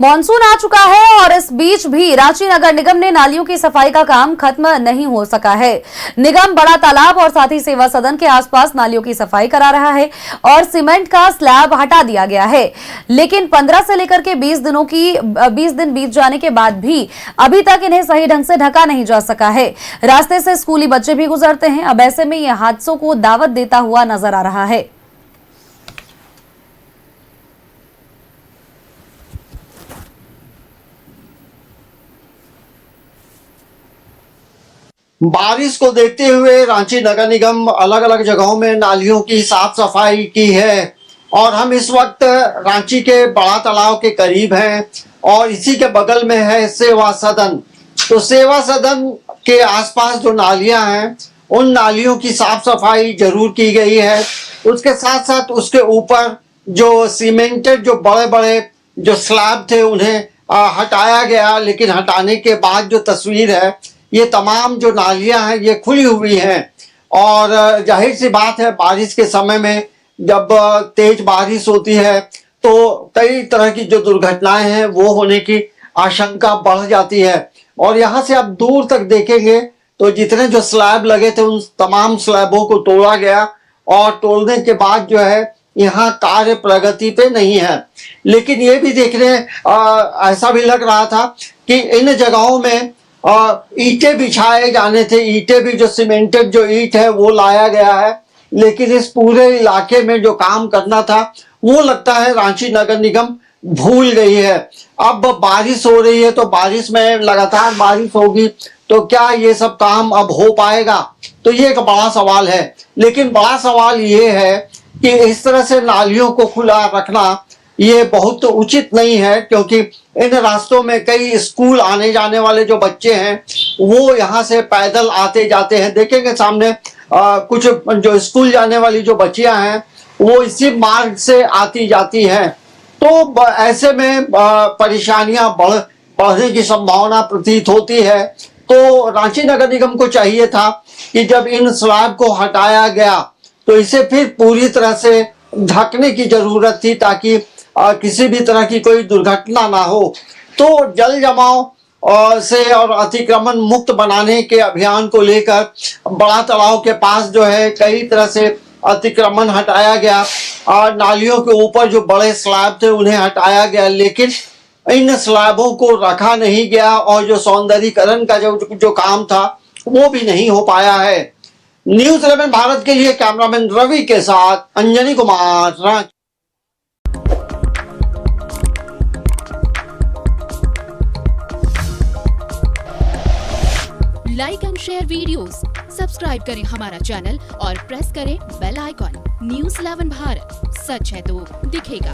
Monsoon आ चुका है और इस बीच भी रांची नगर निगम ने नालियों की सफाई का काम खत्म नहीं हो सका है। निगम बड़ा तालाब और साथ ही सेवा सदन के आसपास नालियों की सफाई करा रहा है और सीमेंट का स्लैब हटा दिया गया है, लेकिन 15 से लेकर के 20 दिन बीत जाने के बाद भी अभी तक इन्हें सही ढंग से ढका नहीं जा सका है। रास्ते से स्कूली बच्चे भी गुजरते हैं। अब ऐसे में यह हादसों को दावत देता हुआ नजर आ रहा है। बारिश को देखते हुए रांची नगर निगम अलग अलग जगहों में नालियों की साफ सफाई की है और हम इस वक्त रांची के बड़ा तालाब के करीब हैं और इसी के बगल में है सेवा सदन। तो सेवा सदन के आसपास जो नालियां हैं उन नालियों की साफ सफाई जरूर की गई है। उसके साथ साथ उसके ऊपर जो सीमेंटेड जो बड़े बड़े जो स्लैब थे उन्हें हटाया गया, लेकिन हटाने के बाद जो तस्वीर है ये तमाम जो नालियां हैं ये खुली हुई हैं और जाहिर सी बात है बारिश के समय में जब तेज बारिश होती है तो कई तरह की जो दुर्घटनाएं हैं वो होने की आशंका बढ़ जाती है। और यहाँ से आप दूर तक देखेंगे तो जितने जो स्लैब लगे थे उन तमाम स्लैबों को तोड़ा गया और तोड़ने के बाद जो है यहाँ कार्य प्रगति पे नहीं है। लेकिन ये भी देखने ऐसा भी लग रहा था कि इन जगहों में ईंटें बिछाए जाने थे, ईंटें भी जो सीमेंटेड जो ईंट है वो लाया गया है, लेकिन इस पूरे इलाके में जो काम करना था वो लगता है रांची नगर निगम भूल गई है। अब बारिश हो रही है तो बारिश में लगातार बारिश होगी तो क्या ये सब काम अब हो पाएगा, तो ये एक बड़ा सवाल है। लेकिन बड़ा सवाल ये है कि इस तरह से नालियों को खुला रखना ये बहुत उचित नहीं है, क्योंकि इन रास्तों में कई स्कूल आने जाने वाले जो बच्चे हैं वो यहाँ से पैदल आते जाते हैं। देखेंगे सामने कुछ जो स्कूल जाने वाली जो बच्चियां हैं वो इसी मार्ग से आती जाती हैं, तो ऐसे में परेशानियां बढ़ने की संभावना प्रतीत होती है। तो रांची नगर निगम को चाहिए था कि जब इन स्लैब को हटाया गया तो इसे फिर पूरी तरह से ढकने की जरूरत थी ताकि किसी भी तरह की कोई दुर्घटना ना हो। तो जल जमाव से और अतिक्रमण मुक्त बनाने के अभियान को लेकर बड़ा तालाब के पास जो है कई तरह से अतिक्रमण हटाया गया और नालियों के ऊपर जो बड़े स्लैब थे उन्हें हटाया गया, लेकिन इन स्लैबों को रखा नहीं गया और जो सौंदर्यीकरण का जो काम था वो भी नहीं हो पाया है। न्यूज़ 11 भारत के लिए कैमरामैन रवि के साथ Anjani Kumar, Ranchi. Like and share videos, subscribe करें हमारा चैनल और प्रेस करें बेल आइकॉन। न्यूज़ 11 भारत, सच है तो दिखेगा।